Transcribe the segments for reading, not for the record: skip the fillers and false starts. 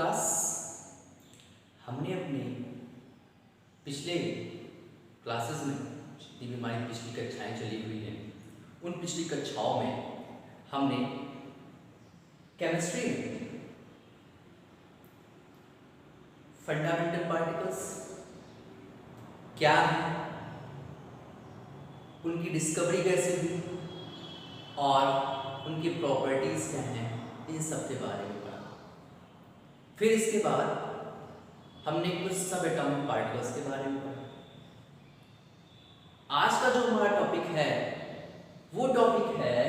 Class. हमने अपने पिछले क्लासेस में जितनी भी हमारी पिछली कक्षाएं चली हुई हैं, उन पिछली कक्षाओं में हमने केमिस्ट्री में फंडामेंटल पार्टिकल्स क्या है, उनकी डिस्कवरी कैसे हुई और उनकी प्रॉपर्टीज क्या हैं, इन सब के बारे में पढ़ा। फिर इसके बाद हमने कुछ सब एटॉमिक पार्टिकल्स के बारे में पढ़ा। आज का जो हमारा टॉपिक है वो टॉपिक है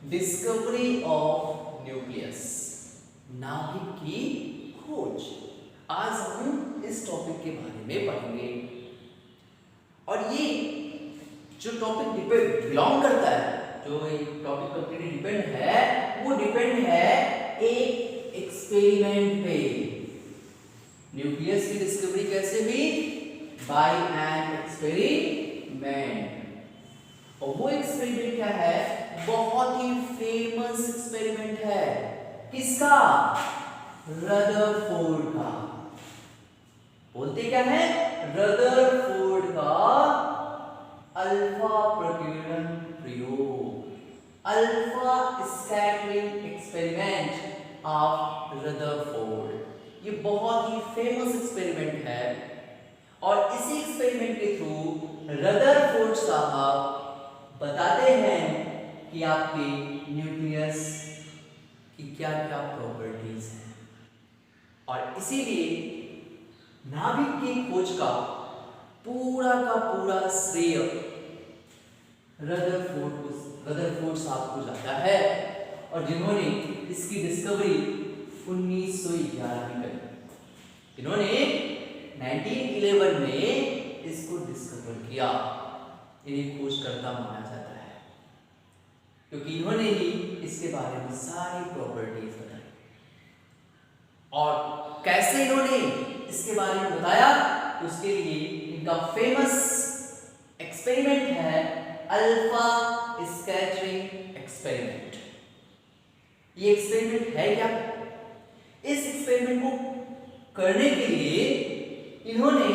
डिस्कवरी ऑफ न्यूक्लियस, नाभिक की खोज। आज हम इस टॉपिक के बारे में पढ़ेंगे और ये जो टॉपिक बिलोंग करता है, जो ये टॉपिक कंप्लीटली डिपेंड है, वो डिपेंड है एक एक्सपेरिमेंट पे। न्यूक्लियस की डिस्कवरी कैसे हुई? By an experiment. और वो एक्सपेरिमेंट क्या है? बहुत ही फेमस एक्सपेरिमेंट है। किसका? रदरफोर्ड का। बोलते क्या है? रदरफोर्ड का अल्फा प्रकीर्णन प्रयोग, alpha scattering experiment of Rutherford. ये बहुत ही फेमस एक्सपेरिमेंट है और इसी एक्सपेरिमेंट के थ्रू रदरफोर्ड साहब बताते हैं कि आपके न्यूक्लियस की क्या क्या प्रॉपर्टीज हैं। और इसीलिए नाभिक की खोज का पूरा श्रेय रदरफोर्ड साहब को जाता है और जिन्होंने इसकी डिस्कवरी 1911 में करी। इन्होंने 1911 में इसको डिस्कवर किया। इन्हें खोजकर्ता माना जाता है क्योंकि इन्होंने ही इसके बारे में सारी प्रॉपर्टीज बताई। और कैसे इन्होंने इसके बारे में बताया, तो उसके लिए इनका फेमस एक्सपेरिमेंट है अल्फा स्कैटरिंग एक्सपेरिमेंट। ये एक्सपेरिमेंट है क्या? इस एक्सपेरिमेंट को करने के लिए इन्होंने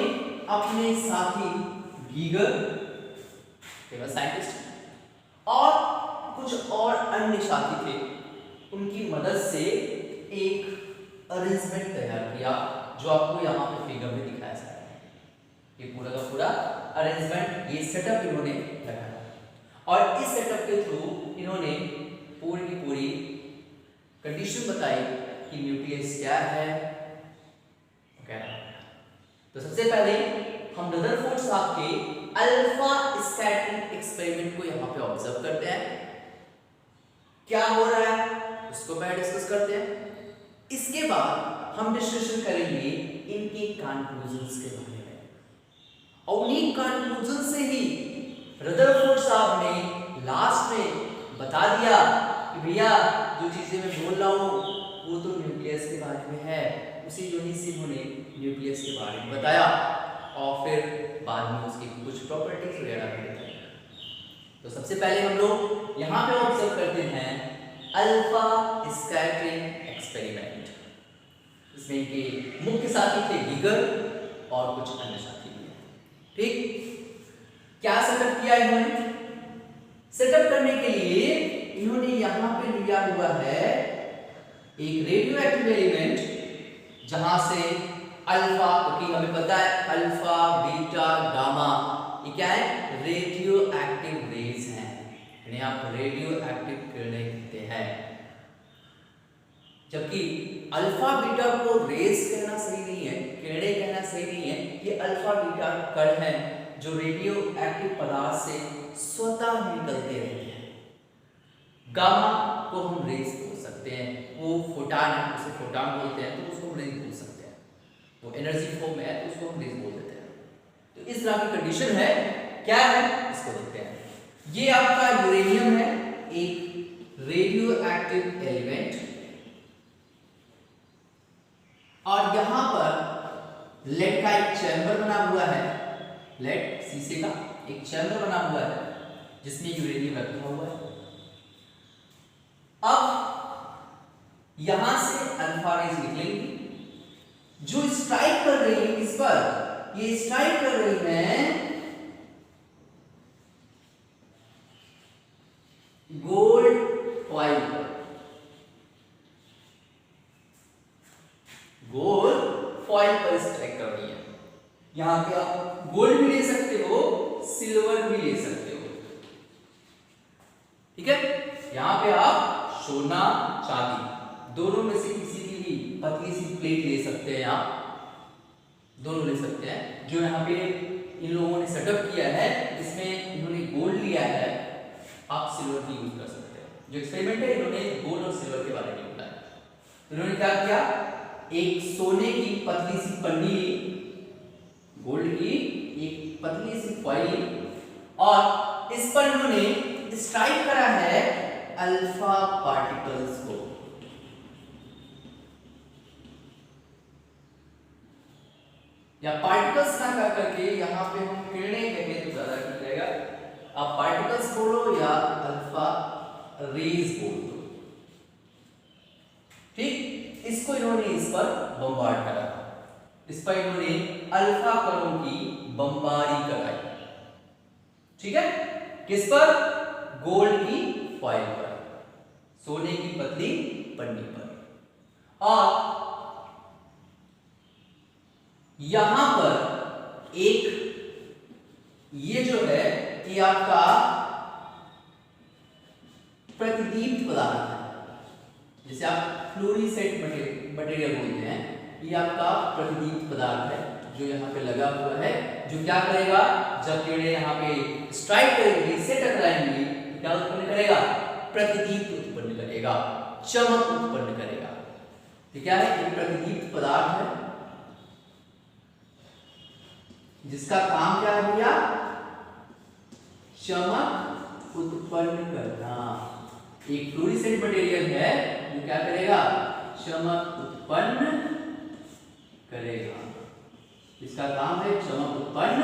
अपने साथी गीगर, फेमस साइंटिस्ट, और कुछ और अन्य साथी थे, उनकी मदद से एक अरेंजमेंट तैयार किया जो आपको यहाँ पे फिगर में दिखाया जा रहा है। ये पूरा का पूरा अरेंजमेंट, ये सेटअप इन्होंने लगाया और इस सेटअप के थ्रू इन्होंने पूरी की पूरी कंडीशन बताई कि न्यूक्लियस क्या है वगैरह। तो सबसे पहले हम रदरफोर्ड साहब के अल्फा स्कैटरिंग एक्सपेरिमेंट को यहाँ पे ऑब्जर्व करते हैं। क्या हो रहा है उसको पहले डिस्कस करते हैं। इसके बाद हम डिस्कशन करेंगे इनके कंक्लूजन्स के बारे में और उन्हीं कंक्लूजन से ही रदरफोर्ड साहब ने लास्ट में बता दिया कि भैया जो चीजें मैं बोल रहा हूँ वो तो न्यूक्लियस के बारे में है। उसी जो ही से उन्होंने न्यूक्लियस के बारे में बताया और फिर बाद में उसकी कुछ प्रॉपर्टीज वगैरह भी बताई। तो सबसे पहले हम लोग यहाँ पे ऑब्जर्व करते हैं अल्फा स्कैटरिंग एक्सपेरिमेंट। इसमें इनके मुख्य साथी थे गीगर और कुछ अन्य साथी भी हैं। ठीक, क्या सेटअप किया इन्होंने? सेटअप करने के लिए इन्होंने यहाँ पे लिया हुआ है एक रेडियो एक्टिव एलिमेंट, जहां से अल्फा, क्योंकि हमें पता है अल्फा बीटा गामा ये क्या है? रेडियो एक्टिव रेज हैं, इन्हें आप रेडियो एक्टिव किरणें कहते हैं। जबकि अल्फा बीटा को रेज कहना सही नहीं है, किरणें कहना सही नहीं है। ये अल्फा बीटा कण हैं जो रेडियो एक्टिव पदार्थ से स्वतः निकलते रहते हैं। गामा को हम रेज बोल सकते हैं, वो फोटान है, उसे फोटान बोलते हैं, तो उसको हम रेज बोल सकते हैं। वो एनर्जी फॉर्म में है तो उसको हम रेज बोल देते हैं। तो इस तरह की कंडीशन है। क्या है इसको देखते हैं। ये आपका यूरेनियम है, एक रेडियो एक्टिव एलिमेंट, और यहां पर लेड का एक चैम्बर बना हुआ है। लेड शीशे का एक चैम्बर बना हुआ है जिसमें यूरेनियम रखा हुआ है। अब यहां से अल्फा रेज निकलेंगी जो स्ट्राइक कर रही है इस पर, ये स्ट्राइक कर रही है गोल्ड फॉइल पर, गोल्ड फॉइल पर स्ट्राइक कर रही है। यहां पे आप गोल्ड भी ले सकते हो, सिल्वर भी ले सकते हो, ठीक है। यहां पे आप सोना चांदी दोनों में से किसी की भी पतली सी प्लेट ले सकते हैं, आप दोनों ले सकते हैं। जो यहाँ पे इन लोगों ने सेटअप किया है इसमें इन्होंने गोल्ड लिया है, आप सिल्वर भी यूज कर सकते हैं। जो एक्सपेरिमेंट है इन्होंने गोल्ड और सिल्वर के बारे में बताया। इन्होंने क्या किया, एक सोने की पतली सी पन्नी ली, गोल्ड की एक पतली सी फॉइल और इस पर इन्होंने स्ट्राइक करा है अल्फा पार्टिकल्स को। या पार्टिकल्स ना कर करके यहां पे हम किरणें कहें तो ज्यादा ठीक रहेगा। आप पार्टिकल्स बोलो या अल्फा रेज बोल दो, ठीक। इसको इन्होंने इस पर बमबार्ड करा, इस पर इन्होंने अल्फा कणों की बमबारी कराई, ठीक है। किस पर, गोल्ड की फॉइल पर, सोने की पतली पन्नी पर। और यहां पर एक ये जो है ये आपका प्रतिदीप्त पदार्थ है, जिसे आप फ्लोरिसेंट मटेरियल बोलते हैं, ये आपका प्रतिदीप्त पदार्थ है जो यहाँ पे लगा हुआ है, जो क्या करेगा, जब किरणें यहाँ पे स्ट्राइक करेंगी, इससे टकराएंगी, क्या उत्पन्न करेगा, प्रतिदीप्त उत्पन्न करेगा, चमक उत्पन्न करेगा। तो क्या है, एक प्रतिदीप्त पदार्थ है जिसका काम क्या है भैया, चमक उत्पन्न करना। एक फ्लोरिसेंट मटेरियल है जो क्या करेगा, चमक उत्पन्न करेगा, इसका काम है चमक उत्पन्न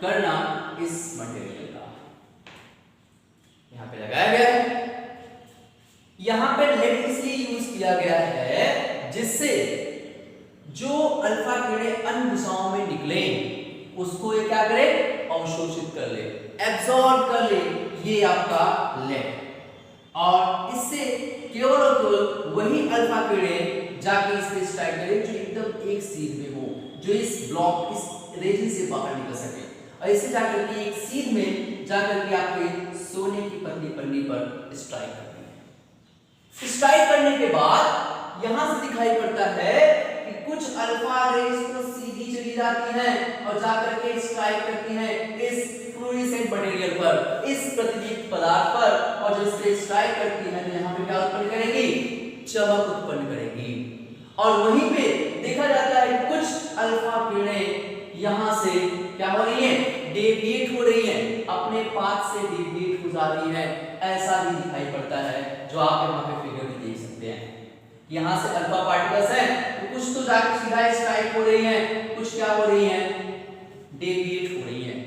करना इस मटेरियल का। यहां पे लगाया गया है। यहां पे लेड इसलिए यूज किया गया है जिससे जो अल्फा किरणें अन्य दिशाओं में निकले उसको ये क्या करे, अवशोषित कर ले, एब्सॉर्ब कर ले, ये आपका लेड। और इससे केवल और केवल वही अल्फा किरणें जाके इस पे स्ट्राइक करे जो एकदम एक सीध में हो, जो इस ब्लॉक इस रीजन से बाहर निकल सके, और इससे जाकर के एक सीध में जाकर के आपके सोने की पतली पन्नी पर स्ट्राइक करती है। स्ट्राइक करने के बाद यहां से दिखाई पड़ता है कि कुछ अल्फा रेज तो सीधी चली जाती हैं और जाकर के स्ट्राइक करती हैं इस फ्लोरेसेंट मटेरियल पर, इस प्रतिदीप्त पदार्थ पर, और जब इस पे स्ट्राइक करती हैं तो यहाँ पे क्या उत्पन्न करेगी, चमक उत्पन्न करेगी। और वहीं पे देखा जाता है कुछ अल्फा किरणें यहाँ से क्या हो रही हैं, डेविएट हो रही हैं, अपने पाथ से डेविएट हो जाती हैं। ऐसा भी दिखाई पड़ता है, जो आप यहाँ पे फिगर में देख सकते हैं। यहाँ से अल्फा पार्टिकल्स हैं तो कुछ तो जाकर सीधा स्ट्राइक हो रही हैं, कुछ क्या हो रही हैं, डेविएट हो रही हैं।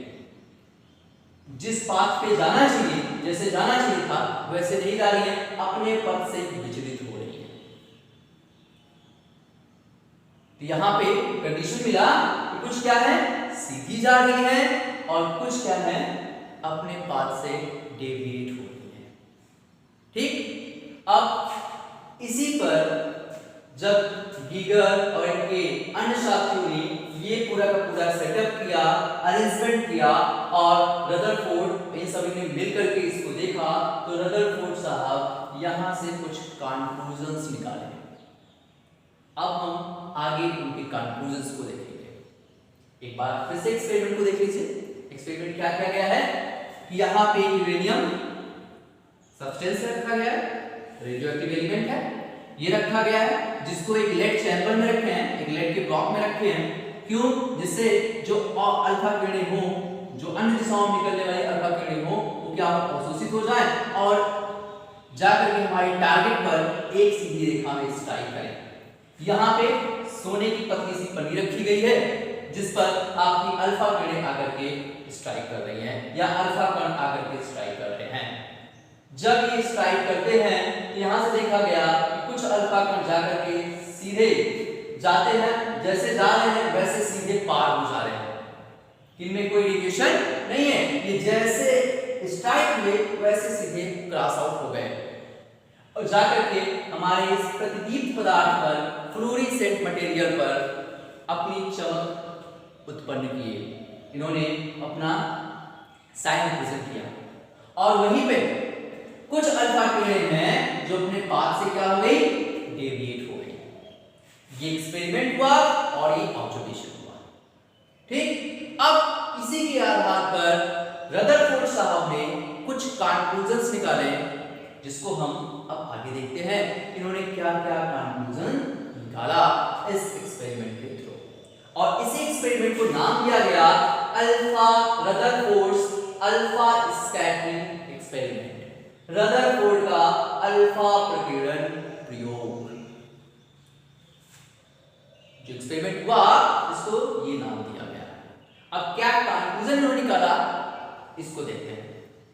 जिस पाथ पे जाना चाहिए, जैसे जाना चाहिए था वैसे नहीं जा रही हैं, अपने पथ से विचलित हो रही हैं। तो यहाँ पे कंडीशन मिला कि कुछ क्या है, सीधी जा रही है, और कुछ क्या है, अपने पाथ से डेविएट हो रही है, ठीक। अब इसी पर जब गीगर और इनके अन्य साथियों ने ये पूरा का पूरा सेटअप किया, अरेंजमेंट किया, और रदरफोर्ड इन सभी ने मिलकर के इसको देखा, तो रदरफोर्ड साहब यहाँ से कुछ कंक्लूजन्स निकाले। अब हम आगे उनके कंक्लूजन्स को देखेंगे। एक बार फिर से एक्सपेरिमेंट को देख लीजिए। एक्सपेरिमेंट क्या किया गया है कि यहाँ पे यूरेनियम सब्सटेंस रखा गया है, रेडियोएक्टिव एलिमेंट है, ये रखा गया है, जिसको एक लेड चैम्बर में रखे हैं, एक लेड के ब्लॉक में रखे हैं। क्यों, जिससे जो अल्फा किरणें हो, जो अन्य दिशाओं में निकलने वाली अल्फा किरणें हो, वो क्या हो, अवशोषित हो जाए और जाकर के हमारे टारगेट पर एक सीधी रेखा में स्ट्राइक करें। यहाँ पे सोने की पतली सी पन्नी रखी गई है, जिस पर आपकी अल्फा किरणें आकर के स्ट्राइक कर रही हैं, या अल्फा कण आकर के स्ट्राइक कर रहे हैं। जब ये स्ट्राइक करते हैं तो यहाँ से देखा गया कि कुछ अल्फा कण जाकर के सीधे जाते हैं, जैसे जा रहे हैं वैसे सीधे पार हो जा रहे हैं, इनमें कोई डेविएशन नहीं है। ये जैसे स्टार्ट हुए वैसे सीधे क्रॉस आउट हो गए और जाकर के हमारे इस प्रतिदीप्त पदार्थ पर, फ्लोरेसेंट मटेरियल पर अपनी चमक उत्पन्न किए। इन्होंने अपना साइन रिप्रेजेंट किया और वहीं पे कुछ अल्फा किरणें हैं जो अपने पाथ से क्या हो गई, डेविएट हो गई। ये एक्सपेरिमेंट हुआ और ये ऑब्जर्वेशन हुआ। ठीक, अब इसी के आधार पर रदरफोर्ड साहब ने कुछ कंक्लूजन्स निकाले जिसको हम अब आगे देखते हैं। इन्होंने क्या क्या कंक्लूजन निकाला इस एक्सपेरिमेंट के थ्रू, और इसी एक्सपेरिमेंट को नाम दिया गया alpha Rutherford's alpha scattering experiment, Rutherford का अल्फा प्रकीर्णन प्रयोग। जो एक्सपेरिमेंट हुआ इसको ये नाम दिया गया। अब क्या कंक्लूजन इन्होंने निकाला इसको देखते हैं।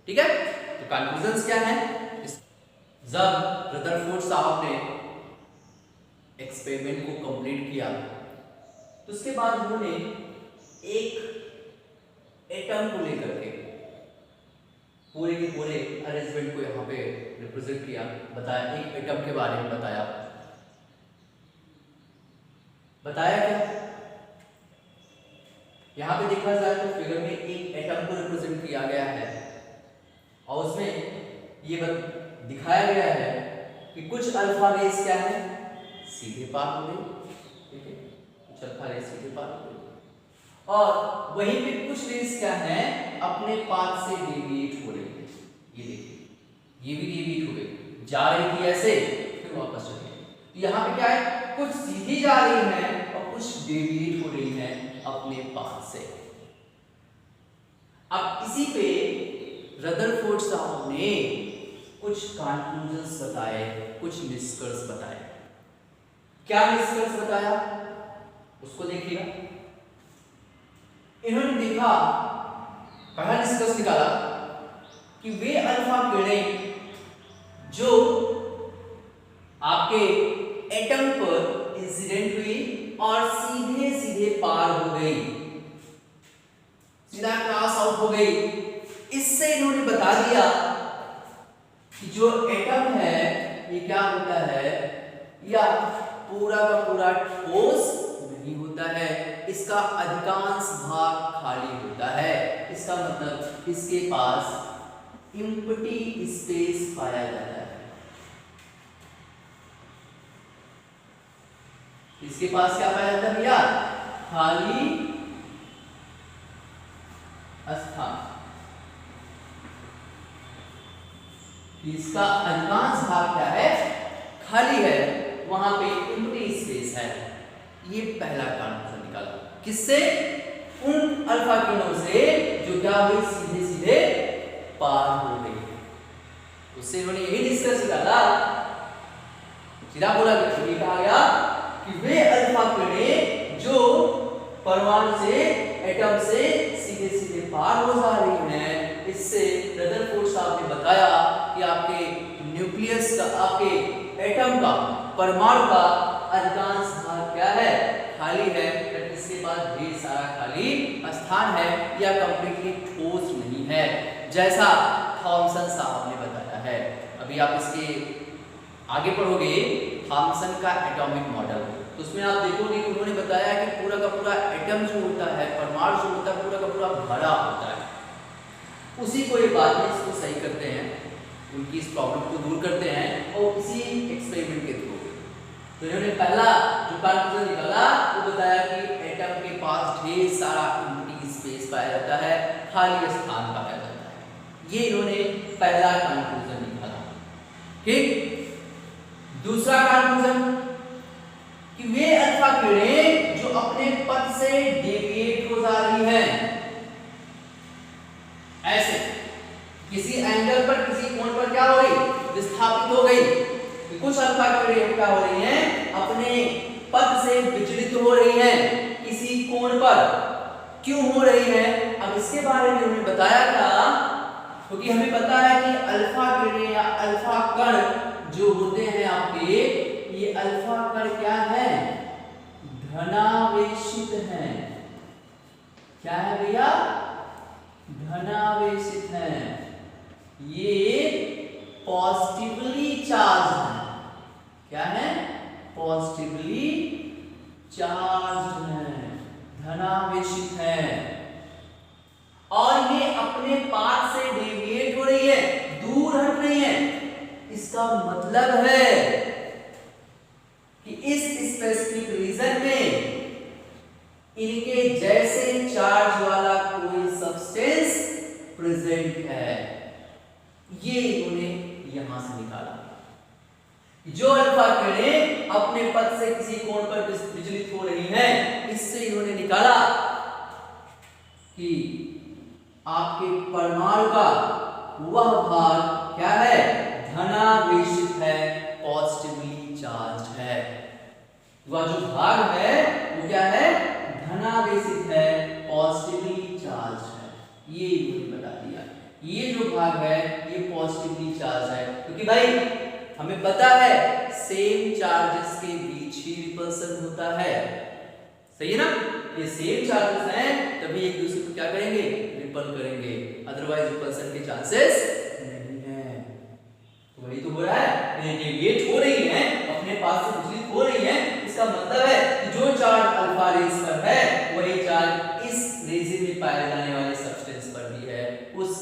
ठीक है, तो कंक्लूजन्स क्या है? जब रदरफोर्ड साहब ने एक्सपेरिमेंट को कंप्लीट किया तो उसके बाद उन्होंने एक एटम को लेकर के पूरे के पूरे अरेंजमेंट को यहाँ पे रिप्रेजेंट किया, बताया, एक एटम के बारे में बताया। क्या यहाँ पे देखा जाए तो फिगर में एक एटम को रिप्रेजेंट किया गया है और उसमें ये दिखाया गया है कि कुछ अल्फा रेस क्या है, सीधे पार हो गई। ठीक है, कुछ अल्फा रेस सीधे पार हो गई और वहीं पे कुछ रेस क्या है, अपने पाथ से डेविएट हो रही है। ये देखिए, ये भी डेविएट हो गई, जा रही थी ऐसे फिर वापस चली गई। तो यहाँ पे क्या है, कुछ सीधी जा रही है और कुछ डेविएट हो रही है अपने पाथ से। अब इसी पे रदरफोर्ड साहब ने कुछ कंक्लूजन्स बताए, कुछ निष्कर्ष बताए। क्या निष्कर्ष बताया उसको देखिएगा। इन्होंने देखा, पहला निष्कर्ष निकाला कि वे अल्फा किरणें जो आपके एटम पर इंसिडेंट हुई और सीधे सीधे पार हो गई, सीधा क्रॉस आउट हो गई, इससे इन्होंने बता दिया कि जो एटम है ये क्या होता है, या पूरा का पूरा ठोस नहीं होता है, इसका अधिकांश भाग खाली होता है। इसका मतलब इसके पास एम्प्टी स्पेस पाया जाता है। इसके पास क्या पाया जाता है भैया, खाली स्थान। इसका अधिकांश भाग क्या है, खाली है, वहां पे एम्प्टी स्पेस है। ये पहला कंक्लूजन निकाला किससे, उन अल्फा किरणों से जो क्या हुई, सीधे सीधे पार हो गई। उससे इन्होंने यही निष्कर्ष निकाला, सीधा बोला कि कहा गया कि वे अल्फा किरणें जो परमाणु से, एटम से सीधे सीधे पार हो जा रही हैं, इससे रदरफोर्ड साहब ने बताया कि आपके न्यूक्लियस का, आपके एटम का, परमाणु का अधिकांश भाग क्या है, खाली है। इसके पास ढेर सारा खाली स्थान है या कंप्लीटली ठोस नहीं है, जैसा थॉमसन साहब ने बताया है। अभी आप इसके आगे पढ़ोगे थॉमसन का एटॉमिक मॉडल, तो उसमें आप देखोगे कि उन्होंने बताया कि पूरा का पूरा एटम जो होता है, परमाणु जो होता है, पूरा का पूरा भरा होता है। उसी को ये बाद में इसको सही करते हैं, उनकी इस प्रॉब्लम को दूर करते हैं और इसी एक्सपेरिमेंट के थ्रू। तो इन्होंने पहला जो कंक्लूजन निकाला वो बताया कि एटम के पास ढेर सारा एम्प्टी स्पेस पाया जाता है, खाली स्थान पाया जाता है। ये इन्होंने पहला कंक्लूजन निकाला। ठीक, दूसरा कंक्लूजन कि वे अल्फा किरणें जो अपने पथ से डेविएट हो जा रही हैं, ऐसे किसी एंगल पर, किसी कोण पर क्या हो गई, विस्थापित हो गई। कुछ अल्फा किरणें क्या हो रही हैं, अपने पथ से विचलित हो रही हैं किसी कोण पर। क्यों हो रही हैं, अब इसके बारे में उन्होंने बताया था, क्योंकि हमें पता है कि अल्फा किरणें या अल्फा कण जो होते हैं आपके, ये अल्फा कण क्या है, पॉजिटिवली चार्ज है, धनावेशित है, और ये अपने पाथ से डेविएट हो रही है, दूर हट रही है। इसका मतलब है कि इस स्पेसिफिक रीजन में इनके जैसे चार्ज वाला कोई सब्सटेंस प्रेजेंट है। ये इन्होंने यहां से निकाला। जो अल्फा किरणें अपने पथ से किसी कोण पर विचलित हो रही हैं, इससे इन्होंने निकाला कि आपके परमाणु का वह भाग क्या है, धनावेशित है, पॉजिटिवली चार्ज है। वह जो भाग है वो क्या है, धनावेशित है, पॉजिटिवली चार्ज है। ये इन्होंने बता दिया। ये जो भाग है ये पॉजिटिवली चार्ज है, क्योंकि भाई हमें पता है सेम चार्जेस के बीच ही रिपल्सन होता है, सही है ना। ये सेम चार्जेस हैं तभी एक दूसरे को क्या करेंगे, रिपल करेंगे, अदरवाइज रिपल्सन के चांसेस नहीं है। तो वही तो हो रहा है, ये डेविएट हो रही है, अपने पास से विचलित हो रही है। इसका मतलब है कि जो चार्ज अल्फा रेस पर है वही चार्ज इस रेजिन में पाए जाने वाले सब्सटेंस पर भी है, उस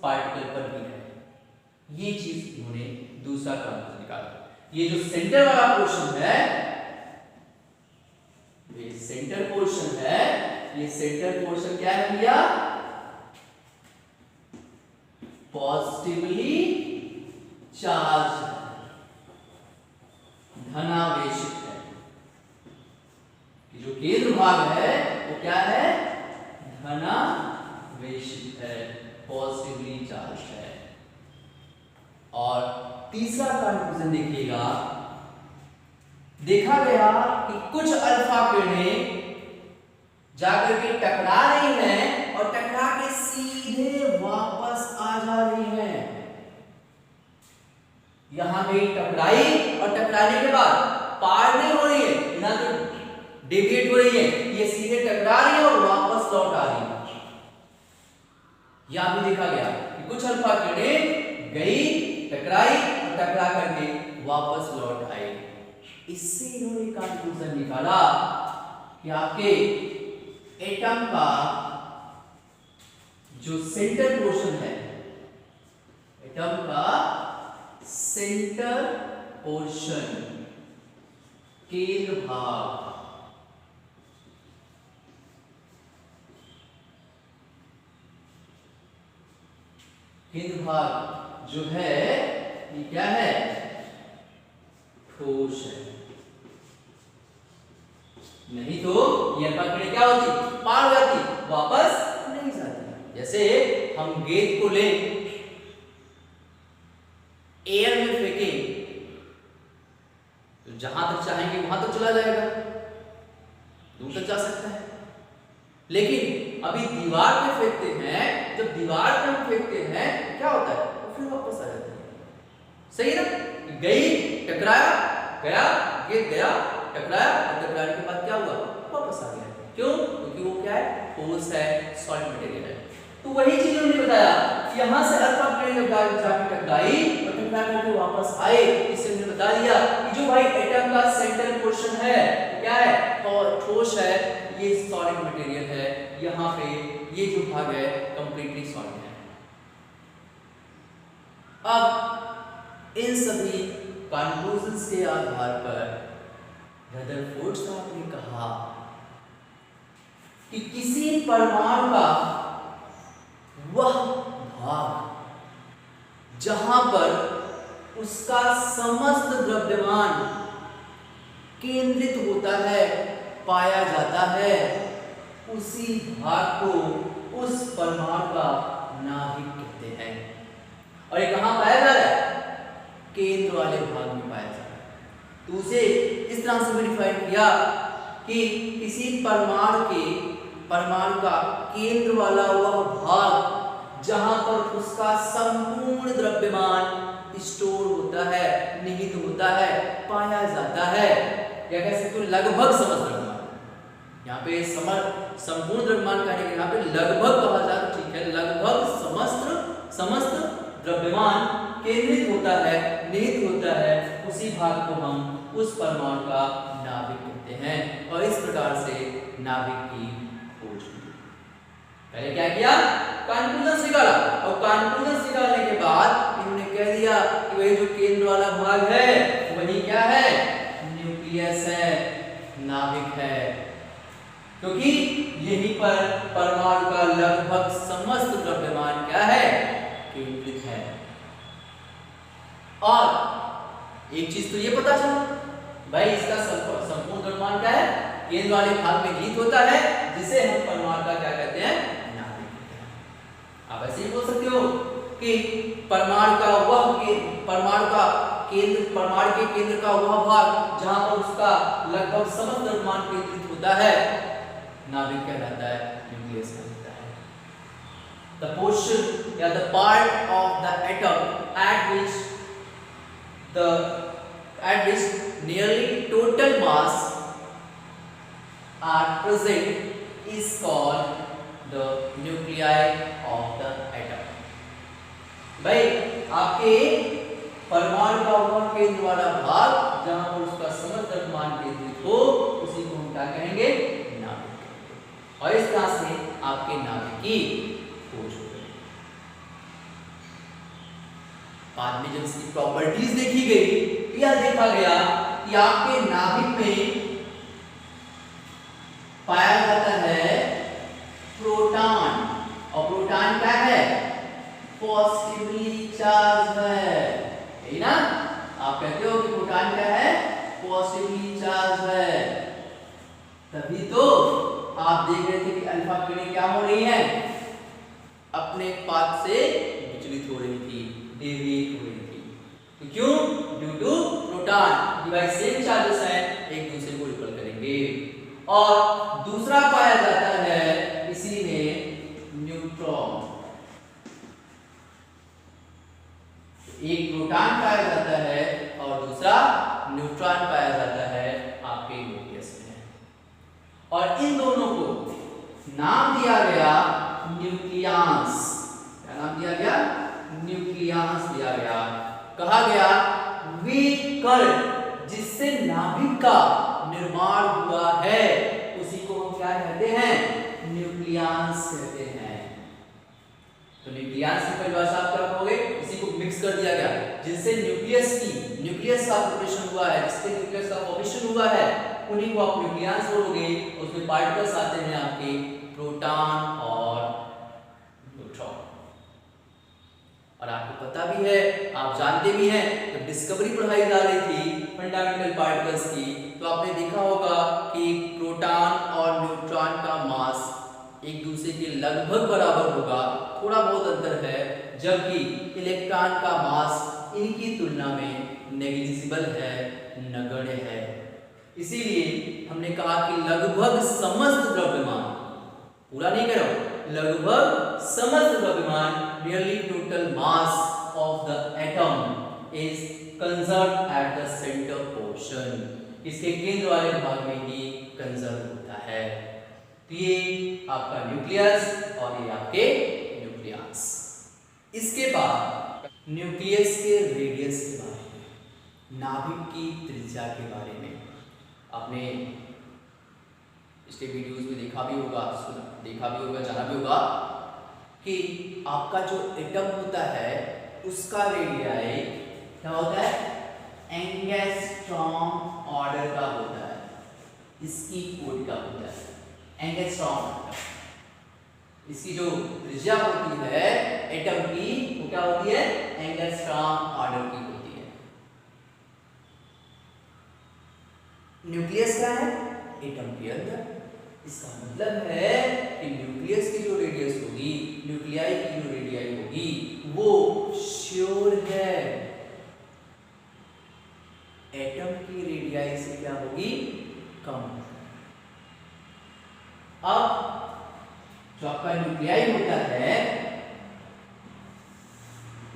पार्टिकल पर भी है। ये चीज इन्होंने दूसरा कंक्लूजन निकाला। ये जो सेंटर वाला पोर्शन है, ये सेंटर पोर्शन है, ये सेंटर पोर्शन क्या है भैया, पॉजिटिवली चार्ज, धनावेशित है। जो केंद्र भाग है वो क्या है, धनावेशित है, पॉजिटिवली चार्ज है। और तीसरा कंक्लूजन देखिएगा, देखा गया कि कुछ अल्फा किरणें जाकर के टकरा रही हैं और टकरा के सीधे वापस आ जा रही हैं। यहां पे टकराई और टकराने के बाद पार नहीं हो रही है, ना तो डेविएट हो रही है, ये सीधे टकरा रही है और वापस लौट आ रही है। यहां भी देखा गया कि कुछ अल्फा किरणें गई, टकराई और टकरा करके वापस लौट आई। इससे इन्होंने कंक्लूजन निकाला कि आपके एटम का जो सेंटर पोर्शन है, एटम का सेंटर पोर्शन, केंद्र भाग, केंद्र भाग जो है ये क्या है, ठोस है। नहीं तो ये अल्फा किरणें क्या होती, पार हो जाती, वापस नहीं जाती। जैसे हम गेंद को ले एयर में फेंके तो जहां तक चाहेंगे वहां तक चला जाएगा, दूर तक जा सकता है। लेकिन अभी दीवार पे फेंकते हैं, जब दीवार पे हम फेंकते हैं क्या होता है, तो फिर वापस आ जाता है, सही है ना। गई, टकराया, गया, गेंद गया, टकराया और टकराने के बाद क्या हुआ, वापस आ गया। क्यों, क्योंकि वो क्या है, ठोस है, सॉलिड मटेरियल है। तो वही चीज उन्होंने बताया कि यहां से अल्फा किरणें जाकर टकराई और टकरा करके वापस आए। इससे उन्होंने बता दिया कि जो भाई एटम का सेंटर पोर्शन है क्या है, और ठोस है, ये सॉलिड मटेरियल है। यहाँ पे ये जो भाग है कंप्लीटली सॉलिड है। अब इन सभी कंक्लूजन्स के आधार पर रदरफोर्ड साहब ने कहा कि किसी परमाणु का वह भाग जहां पर उसका समस्त द्रव्यमान केंद्रित होता है, पाया जाता है, उसी भाग को उस परमाणु का नाभिक कहते हैं। और ये कहां पाया जा रहा है, केंद्र वाले भाग में पाया जा रहा है। तो उसे इस तरह से वेरीफाइड किया कि किसी परमाणु का केंद्र वाला वह भाग जहां पर उसका संपूर्ण द्रव्यमान स्टोर होता है, निहित होता है, पाया जाता है, या कह सकते हो लगभग समस्त द्रव्यमान। यहाँ पे संपूर्ण द्रव्यमान कहने के यहाँ पे लगभग कहा जाए तो ठीक है, लगभग समस्त द्रव्यमान केंद्रित होता है, निहित होता है, उसी भाग को हम उस परमाणु का नाभिक कहते हैं। और इस प्रकार से नाभिक की खोज हुई। पहले क्या किया, कॉन्क्लूजन निकाला, और कॉन्क्लूजन निकालने के बाद इन्होंने कह दिया कि वही जो केंद्र वाला भाग है वही क्या है, न्यूक्लियस है, नाभिक है, क्योंकि यहीं पर परमाणु का लगभग समस्त द्रव्यमान क्या है, केंद्रित है। और एक चीज तो ये पता चला भाई, इसका संपूर्ण द्रव्यमान क्या है, केंद्र वाले भाग में निहित होता है, जिसे हम परमाणु का क्या कहते हैं, नाभिक कहते हैं। आप ऐसे ही बोल सकते हो कि परमाणु का केंद्र का वह भाग जहां पर उसका लगभग समस्त द्रव्यमान केंद्रित होता है, नाभिक कहलाता है, न्यूक्लियस कहलाता है। The portion या the part of the atom at which nearly total mass are present is called the nuclei of the atom। भाई आपके परमाणु का वह केंद्र वाला भाग जहां पर उसका समस्त द्रव्यमान केंद्रित हो, उसी को हम क्या कहेंगे, नाभिक कहेंगे। और इस तरह से आपके नाभिक की खोज हो गई। बाद में जब इसकी प्रॉपर्टीज देखी गई, यह देखा गया कि आपके नाभिक में पाया जाता है प्रोटॉन, और प्रोटॉन क्या है, पॉजिटिवली चार्ज है, यही ना, आप कहते हो कि प्रोटॉन क्या है, पॉजिटिवली चार्ज है। तभी तो आप देख रहे थे कि अल्फा किरणें क्या हो रही हैं, अपने पाथ से विचलित हो रही थी, डेविएट हो रही थी। तो क्यों, due to proton, device same charges हैं, एक दूसरे को रिपेल करेंगे। और दूसरा पाया जाता है इसी में न्यूट्रॉन, एक प्रोटॉन पाया जाता है और दूसरा न्यूट्रॉन पाया जाता है आपके न्यूक्लियस में। और इन दोनों को नाम दिया गया न्यूक्लियस। क्या नाम दिया गया, न्यूक्लियस दिया गया। कहा गया वे कण जिससे नाभिक का निर्माण हुआ है, उसी को हम क्या कहते हैं, न्यूक्लियस कहते हैं। तो न्यूक्लियस की परिभाषा आप क्या कहोगे, इसी को मिक्स कर दिया गया, जिनसे न्यूक्लियस का फॉर्मेशन हुआ है, जिससे न्यूक्लियस का फॉर्मेशन हुआ है, उन्हीं को आप न्यूक्लियस बोलोगे। उसमें पार्टिकल्स आते हैं आपके प्रोटॉन और न्यूट्रॉन। और आपको पता भी है, आप जानते भी हैं, जब डिस्कवरी पढ़ाई जा रही थी फंडामेंटल पार्टिकल्स की, तो आपने देखा होगा कि प्रोटॉन और न्यूट्रॉन का मास एक दूसरे के लगभग बराबर होगा, थोड़ा बहुत अंतर है, जबकि इलेक्ट्रॉन का मास इनकी तुलना में नेग्लिजिबल है, नगण्य है। इसीलिए हमने कहा कि लगभग समस्त द्रव्यमान, पूरा नहीं कह रहा हूं, लगभग समस्त द्रव्यमान, nearly total mass of the atom is conserved at the center portion, इसके केंद्र वाले भाग में ही कंजर्व होता है। तो ये आपका न्यूक्लियस और ये आपके न्यूक्लियस। इसके बाद न्यूक्लियस के रेडियस के बारे में, नाभिक की त्रिज्या के बारे में आपने इसके वीडियोस में देखा भी होगा, जाना भी होगा कि आपका जो एटम होता है उसका रेडियाई क्या होता है, एंगस्ट्रॉम ऑर्डर का होता है, इसकी कोड का होता है एंगस्ट्रॉम। इसकी जो त्रिज्या होती है एटम की, वो क्या होती है, एंगस्ट्रॉम ऑर्डर की होती है। न्यूक्लियस क्या है, एटम के अंदर। इसका मतलब है कि न्यूक्लियस की जो रेडियस होगी, न्यूक्लियाई की जो रेडियाई होगी, वो श्योर है एटम की रेडियाई से क्या होगी, कम। अब जो आपका न्यूक्लियाई होता है,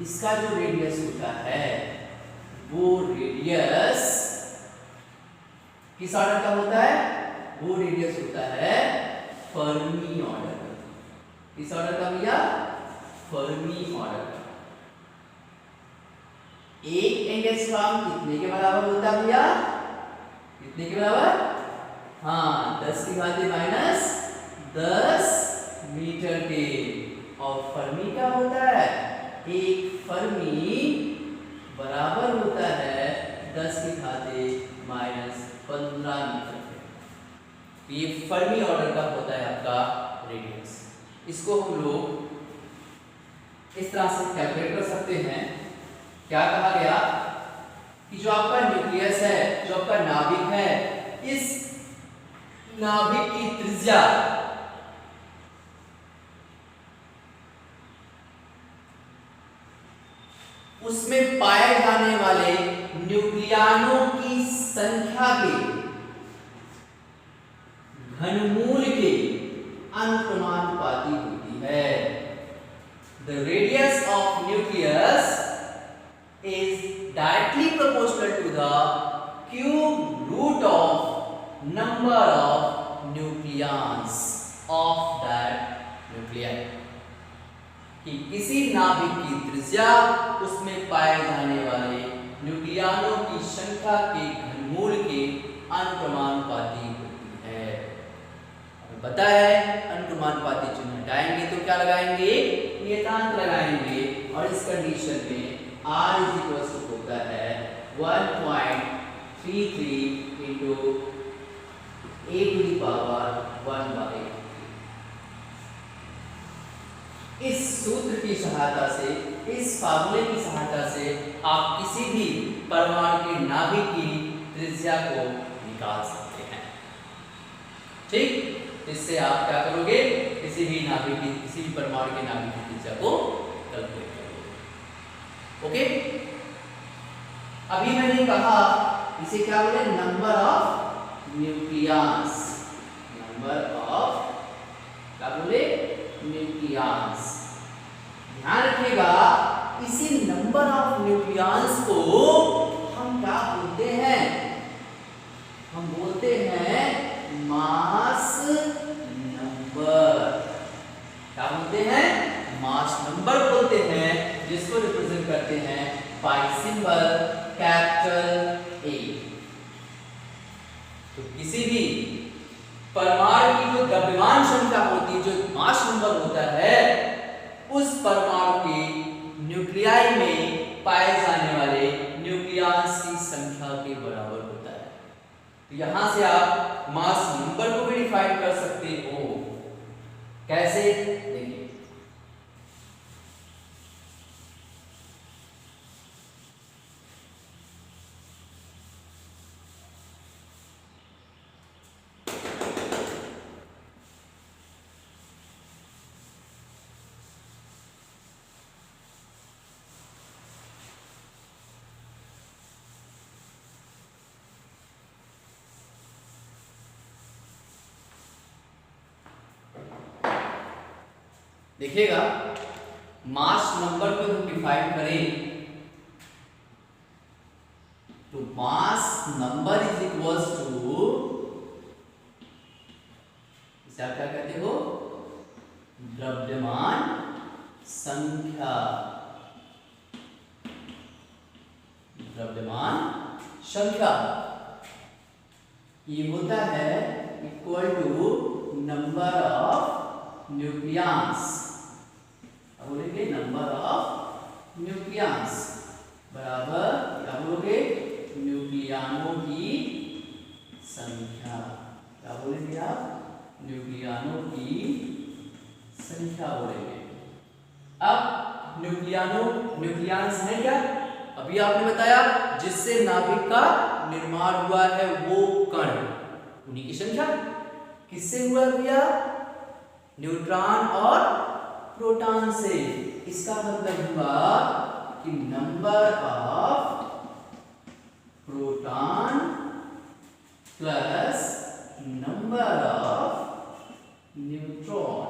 इसका जो रेडियस होता है, वो रेडियस किस ऑर्डर का होता है, वो रेडियस होता है फर्मी ऑर्डर का। किस ऑर्डर का भैया, फर्मी ऑर्डर का। एक एंगस्ट्रॉम कितने के बराबर होता है भैया, कितने के बराबर? हाँ, 10 की घात माइनस 10 मीटर के। और फर्मी क्या होता है? एक फर्मी बराबर होता है 10 की घात माइनस 15 मीटर के। ये फर्मी ऑर्डर का होता है आपका रेडियस। इसको हम लोग इस तरह से कैलकुलेट कर सकते हैं। क्या कहा गया कि जो आपका न्यूक्लियस है, जो आपका नाभिक है, इस नाभिक की त्रिज्या उसमें पाए जाने वाले न्यूक्लियनों की संख्या के घनमूल के अनुपाती होती है। The radius of nucleus is directly proportional to the cube root of number of nucleons of that nuclei। कि किसी नाभिक की त्रिज्या उसमें पाए जाने वाले न्यूक्लियनों की संख्या के घनमूल के अनुक्रमानुपाती होती है। पता है अनुक्रमानुपाती चिन्ह हटाएंगे तो क्या लगाएंगे? नियतांक लगाएंगे। और इस कंडीशन में r होता है 1.33 into a⁻⁴ इस सूत्र की सहायता से, इस फार्मूले की सहायता से आप किसी भी परमाणु के नाभिक की त्रिज्या को निकाल सकते हैं। ठीक, इससे आप क्या करोगे? किसी भी नाभिक की, किसी भी परमाणु के नाभिक की त्रिज्या को कैलकुलेट करोगे। ओके, अभी मैंने कहा इसे क्या बोले? Number of nucleus. Number of क्या बोले? न्यूक्लियस। ध्यान रखिएगा, इसी नंबर ऑफ न्यूक्लियस को हम क्या बोलते हैं? हम बोलते हैं मास नंबर। क्या बोलते हैं? मास नंबर बोलते हैं, जिसको रिप्रेजेंट करते हैं बाय सिंबल कैपिटल A। तो किसी भी परमाणु की जो द्रव्यमान संख्या होती है, जो मास नंबर होता है, उस परमाणु के न्यूक्लियाई में पाए जाने वाले न्यूक्लियस की संख्या के बराबर होता है। तो यहां से आप मास नंबर को भी डिफाइन कर सकते हो। कैसे? देखिए, देखिएगा, मास नंबर को हम डिफाइन करें तो mass number is equals to, इसे आप क्या कहते हो? द्रव्यमान संख्या। द्रव्यमान संख्या ये होता है equal to number of nucleus. बोलेंगे नंबर ऑफ न्यूक्लियस बराबर क्या बोलोगे? न्यूक्लियनों की संख्या। क्या बोलेंगे आप? न्यूक्लियनों की संख्या बोलेंगे। अब न्यूक्लियस है क्या? अभी आपने बताया जिससे नाभिक का निर्माण हुआ है वो कण, उन्हीं की संख्या। किससे हुआ भैया? न्यूट्रॉन और प्रोटॉन से। इसका मतलब हुआ कि number of proton plus number of neutron.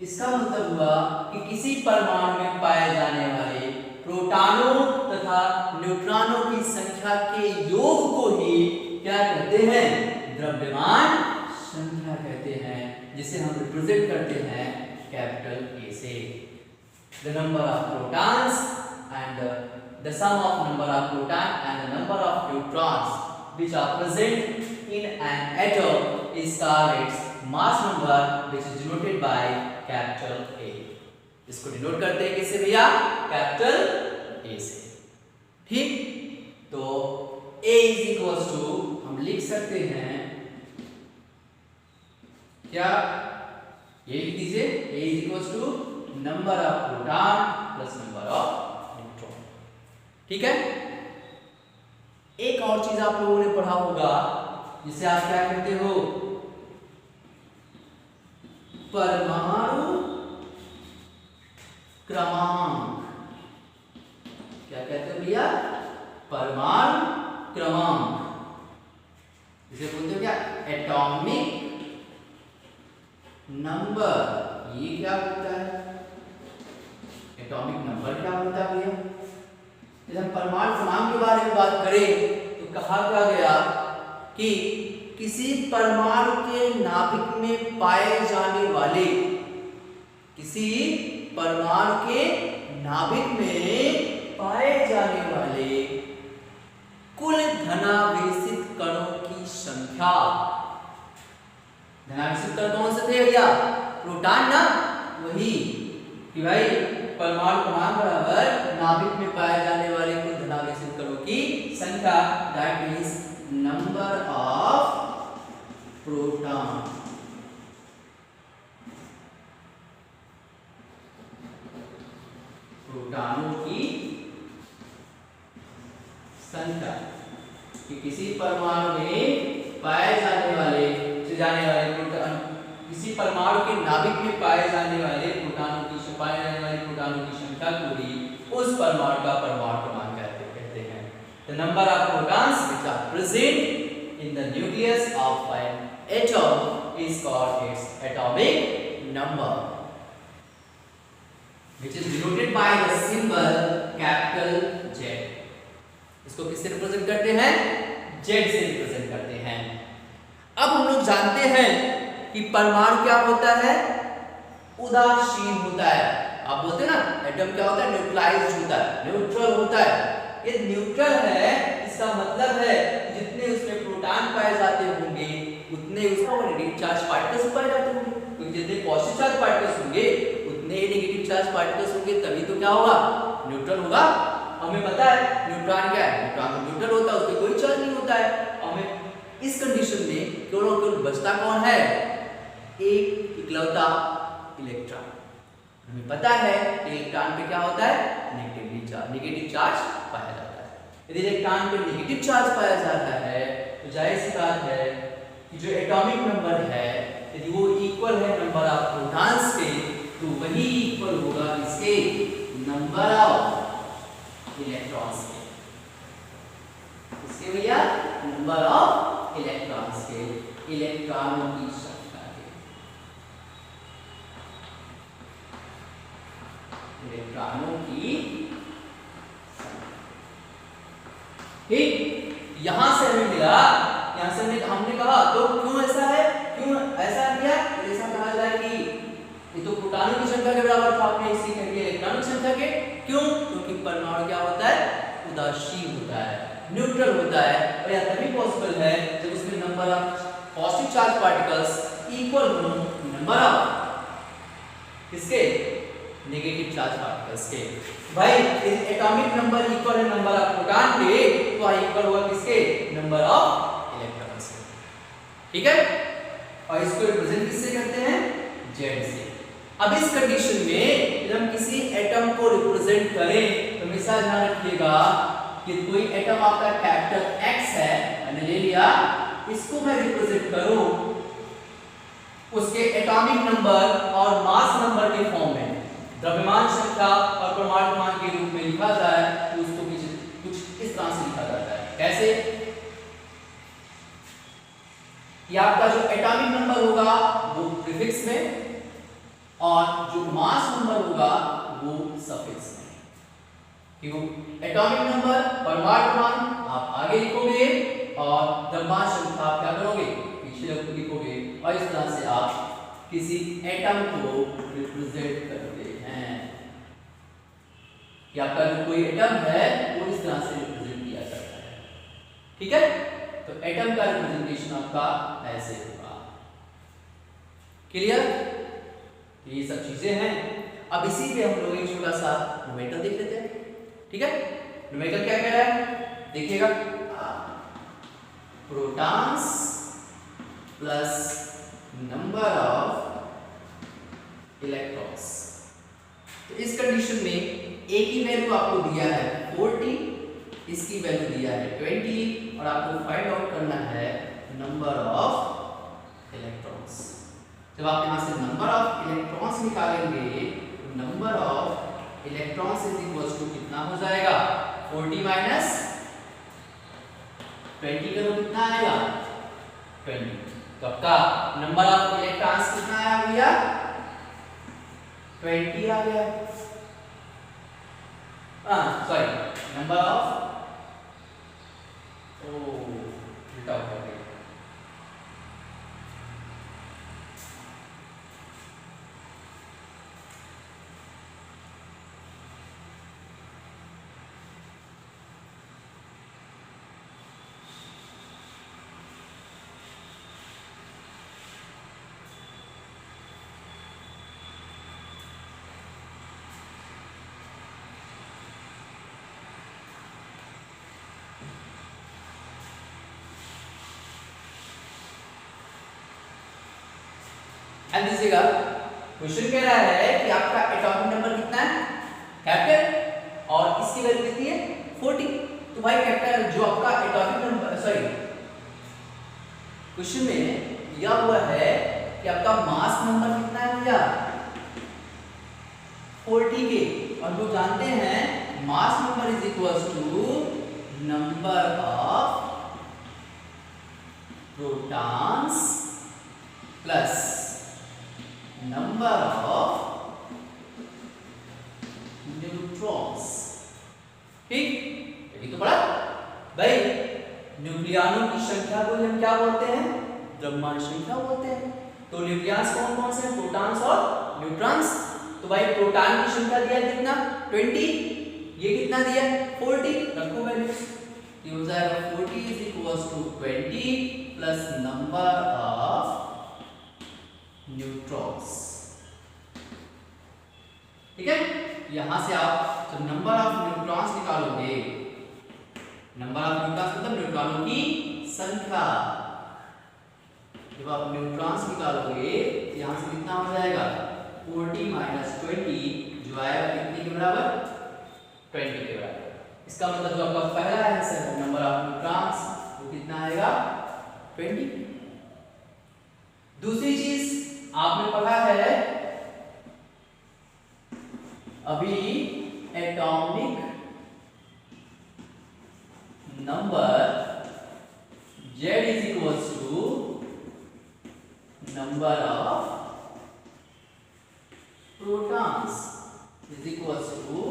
इसका मतलब हुआ कि किसी परमाणु में पाए जाने वाले प्रोटॉनों तथा न्यूट्रॉनों की संख्या के योग को ही क्या कहते हैं? द्रव्यमान संख्या कहते हैं, जिसे हम रिप्रेजेंट करते हैं कैपिटल A से। The number of protons and the sum of number of proton and the number of neutrons which are present in an atom is called its mass number, which is denoted by capital A. इसको denote करते हैं किससे भैया? Capital A से। ठीक, तो A is equals to हम लिख सकते हैं क्या? ये लिख दीजिए, A is equals to number of proton plus number of neutron. ठीक है, एक और चीज आप लोगों ने पढ़ा होगा जिसे आप क्या कहते हो? परमाणु क्रमांक। क्या कहते हो भैया? परमाणु क्रमांक। इसे बोलते हो क्या? Atomic number. ये क्या होता है? एटॉमिक नंबर क्या होता है भैया? जब हम परमाणु क्रमांक के बारे में बात करें तो कहा गया कि किसी परमाणु के नाभिक में पाए जाने वाले, किसी परमाणु के नाभिक में पाए जाने वाले कुल धनावेशित कणों की संख्या। धनावेशित कण कौन से थे भैया? प्रोटॉन ना, वही कि भाई परमाणु क्रमांक बराबर नाभिक में पाए जाने वाले कुल धनावेशित कणों की संख्या, that means number of proton. प्रोटॉनों की संख्या कि किसी परमाणु में पाए जाने वाले प्रोटॉन, किसी परमाणु के नाभिक में पाए जाने वाले प्रोटॉनों की संख्या को ही उस परमाणु का परमाणु क्रमांक कहते हैं। The number of protons which are present in the nucleus of an atom is called its atomic number, which is denoted by the symbol capital Z. इसको किससे रिप्रेजेंट करते हैं? Z से रिप्रेजेंट करते हैं। अब हम लोग जानते हैं कि परमाणु क्या होता है? उदासीन होता है। आप बोलते हैं ना एटम क्या होता है? न्यूट्रलाइज्ड होता है, न्यूट्रल होता है। ये न्यूट्रल है, इसका मतलब है जितने उसमें प्रोटॉन पाए जाते होंगे उतने उसमें नेगेटिव चार्ज पार्टिकल्स पाए जाते होंगे, क्योंकि जितने पॉजिटिव चार्ज पार्टिकल्स होंगे उतने नेगेटिव चार्ज पार्टिकल्स होंगे, तभी तो क्या होगा? न्यूट्रल होगा। हमें पता है न्यूट्रॉन क्या है? न्यूट्रॉन तो न्यूट्रल होता है, उसमें कोई चार्ज नहीं होता है। हमें इस कंडीशन में केवल बचता कौन है? एक इकलौता इलेक्ट्रॉन। हमें पता है कि इलेक्ट्रॉन पे क्या होता है? नेगेटिव चार्ज पाया जाता है। यदि इलेक्ट्रॉन पे नेगेटिव चार्ज पाया जाता है तो जाहिर सी बात है कि जो एटॉमिक नंबर है यदि वो इक्वल है नंबर ऑफ प्रोटॉन्स के, तो वही इक्वल होगा इसके नंबर ऑफ इलेक्ट्रॉन्स के। इसके भैया नंबर ऑफ इलेक्ट्रॉन्स के, इलेक्ट्रॉनों की संख्या के, इलेक्ट्रॉनों की। ठीक, यहां से हमें मिला, यहां से हमने कहा तो क्यों ऐसा है? क्यों ऐसा किया? ऐसा कहा जाए कि ये तो प्रोटॉनों की संख्या के बराबर था, आपने इसी कह दिया इलेक्ट्रॉनों की संख्या के। क्यों? क्योंकि परमाणु क्या होता है? उदासीन होता है, न्यूट्रल होता है, और यह तभी पॉसिबल है जब उसमें number of positive charge particles equal हो नंबर ऑफ इसके नेगेटिव चार्ज पार्टिकल्स के। भाई एटॉमिक नंबर इक्वल है नंबर ऑफ प्रोटॉन के, तो इक्वल होगा किसके? नंबर ऑफ इलेक्ट्रॉन्स के। ठीक है, और इसको रिप्रेजेंट किससे करते हैं? Z से। अब इस कंडीशन में जब हम किसी एटम को रिप्रेजेंट करें तो हमेशा ध्यान रखिएगा कि कोई एटम आपका कैपिटल X है, मैंने ले लिया, इसको मैं रिप्रेजेंट करूं उसके एटॉमिक नंबर और मास नंबर के फॉर्म में, द्रव्यमान संख्या और परमाणु क्रमांक के रूप में लिखा जाए तो उसको कुछ इस तरह से लिखा जाता है। कैसे? कि आपका जो एटॉमिक नंबर होगा वो प्रीफिक्स में और जो मास नंबर होगा वो सफिक्स में। कि वो एटॉमिक नंबर, परमाणु क्रमांक आप आगे लिखोगे और द्रव्यमान संख्या आप क्या करोगे? पीछे लिखोगे, और इस तरह से आप किसी एटम को रिप्रेजेंट करते हैं। कि आपका जो कोई एटम है वो इस तरह से रिप्रेजेंट किया जाता है। ठीक है, तो एटम का रिप्रेजेंटेशन आपका ऐसे होगा। क्लियर? ये सब चीजें हैं। अब इसी पे हम लोग एक छोटा सा न्यूमेरिकल देख लेते हैं। ठीक है, न्यूमेरिकल क्या कह रहा है देखिएगा, protons plus number of electrons. तो इस कंडीशन में ए की वैल्यू आपको दिया है 40, इसकी वैल्यू दिया है 20 और आपको फाइंड आउट करना है नंबर ऑफ इलेक्ट्रॉन्स। जब आप यहां से नंबर ऑफ इलेक्ट्रॉन्स निकालेंगे, number of electrons is equal to कितना हो जाएगा, 40 माइनस 20 करो कितना आएगा 20। तो आपका नंबर ऑफ इलेक्ट्रॉन्स कितना आया भैया 20 आ गया। सॉरी, नंबर ऑफ उल्टा हो गया। ध्यान दीजिएगा, क्वेश्चन कह रहा है कि आपका एटॉमिक नंबर कितना है कैपिटल और इसकी वैल्यू कितनी है 40। तो भाई कैपिटल जो आपका एटॉमिक नंबर, सॉरी क्वेश्चन में दिया हुआ है कि आपका मास नंबर कितना है भैया 40 के, और जो जानते हैं mass number is equal to number of protons plus number of neutrons. ठीक, ये तो पढ़ा भाई। न्यूक्लियनों की संख्या को हम क्या बोलते हैं, द्रव्यमान संख्या बोलते हैं। तो न्यूक्लियस कौन कौन से हैं, प्रोटॉन्स और न्यूट्रॉन्स। तो भाई प्रोटॉन की संख्या दिया है कितना 20, ये कितना दिया 40, रखो वैल्यूज। ये हो जाएगा 40 is equals to 20 plus number of neutrons. ठीक है, यहां से आप जब नंबर ऑफ न्यूट्रॉन्स निकालोगे, नंबर ऑफ न्यूट्रॉन्स मतलब न्यूट्रॉनों की संख्या, जब आप न्यूट्रॉन्स निकालोगे यहां से कितना हो जाएगा 40 माइनस 20 जो आएगा कितने के बराबर 20 के बराबर। इसका मतलब जो आपका पहला आंसर है नंबर ऑफ न्यूट्रॉन्स वो कितना आएगा 20। दूसरी चीज आपने पढ़ा है अभी atomic number Z is equals to number of protons is equals to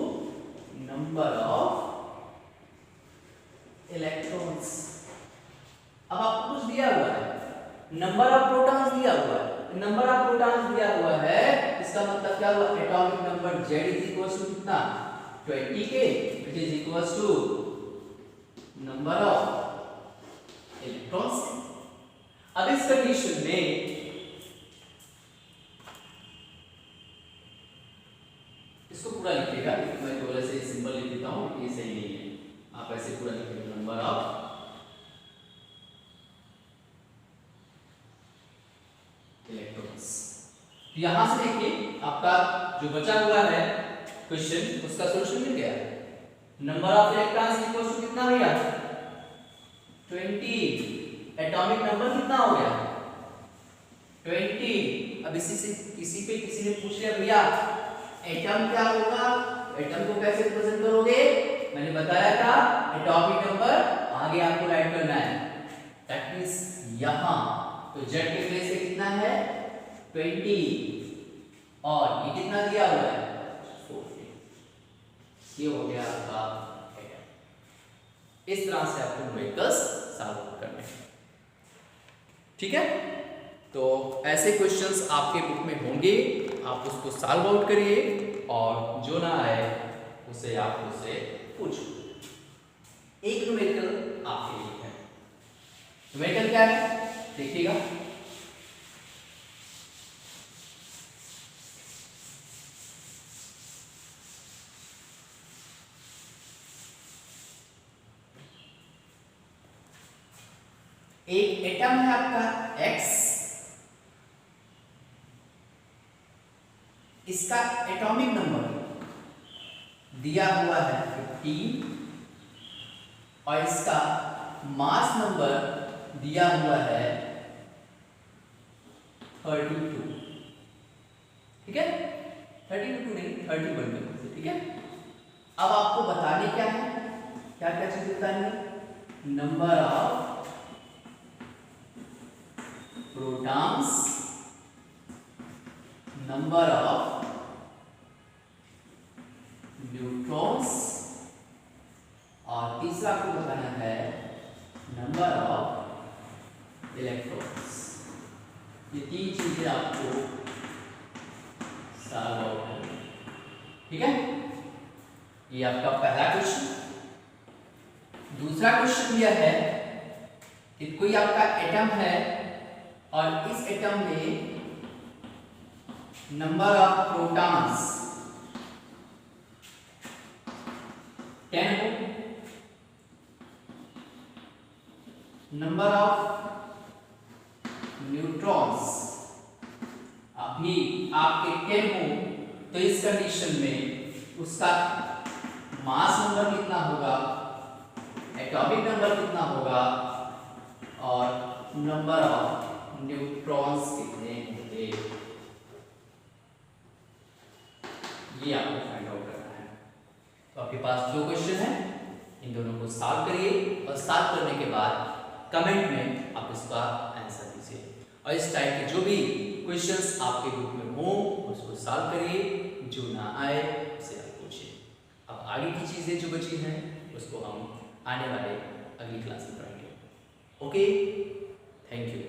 number of electrons. अब आपको कुछ दिया हुआ है, नंबर ऑफ प्रोटॉन्स दिया हुआ है, नंबर ऑफ प्रोटॉन्स दिया हुआ है, इसका मतलब क्या हुआ atomic number Z is equals to कितना 20 के, it is equals to number of electrons. अब इस कंडीशन में इसको पूरा लिखिएगा, मैं थोड़ा से सिंपल लिख देता हूं, ये सही नहीं है, आप ऐसे पूरा लिखिएगा नंबर ऑफ इलेक्ट्रॉन्स। यहां से देखिए आपका जो बचा हुआ है क्वेश्चन उसका सॉल्यूशन मिल गया। Number of electrons equal to कितना भैया 20, एटॉमिक नंबर कितना हो गया 20। अब इसी से किसी ने पूछ लिया भैया एटम क्या होगा, एटम को कैसे रिप्रेजेंट करोगे, मैंने बताया था एटॉमिक नंबर आगे आपको राइट करना है, दैट मींस यहां तो Z के प्लेस पे कितना है 20 और ये कितना दिया हुआ है 40। ये हो गया आपका एटम। इस तरह से आपको न्यूमेरिकल्स सॉल्व करने हैं। ठीक है, तो ऐसे क्वेश्चंस आपके बुक में होंगे, आप उसको सॉल्व आउट करिए और जो ना आए उससे आप उससे पूछो। एक न्यूमेरिकल आपके लिए है। न्यूमेरिकल क्या है देखिएगा। एक एटम है आपका X, इसका एटॉमिक नंबर दिया हुआ है 15 और इसका मास नंबर दिया हुआ है 32। ठीक है, 32 नहीं 31, ठीक है। अब आपको बताने क्या है, क्या क्या चीज बतानी है। Number of protons, number of neutrons और तीसरा आपको बताना है नंबर ऑफ इलेक्ट्रॉन्स। ये तीन चीजें आपको सॉल्व आउट करनी है, ठीक है। ये आपका पहला क्वेश्चन। दूसरा क्वेश्चन यह है कि कोई आपका एटम है और इस एटम में नंबर ऑफ प्रोटॉन्स 10 हो, नंबर ऑफ न्यूट्रॉन्स अभी आपके 10 हो, तो इस कंडीशन में उसका मास नंबर कितना होगा, एटॉमिक नंबर कितना होगा और नंबर ऑफ न्यूट्रॉन्स कितने होंगे, ये आपको फाइंड आउट करना है। तो आपके पास जो क्वेश्चन है इन दोनों को सॉल्व करिए और सॉल्व करने के बाद कमेंट में आप इसका आंसर दीजिए। और इस टाइप के जो भी क्वेश्चंस आपके ग्रुप में हो उसको सॉल्व करिए, जो ना आए उसे आप पूछिए। अब आगे की चीजें जो बची हैं उसको हम आने वाले अगली क्लास में पढ़ेंगे। Okay, thank you.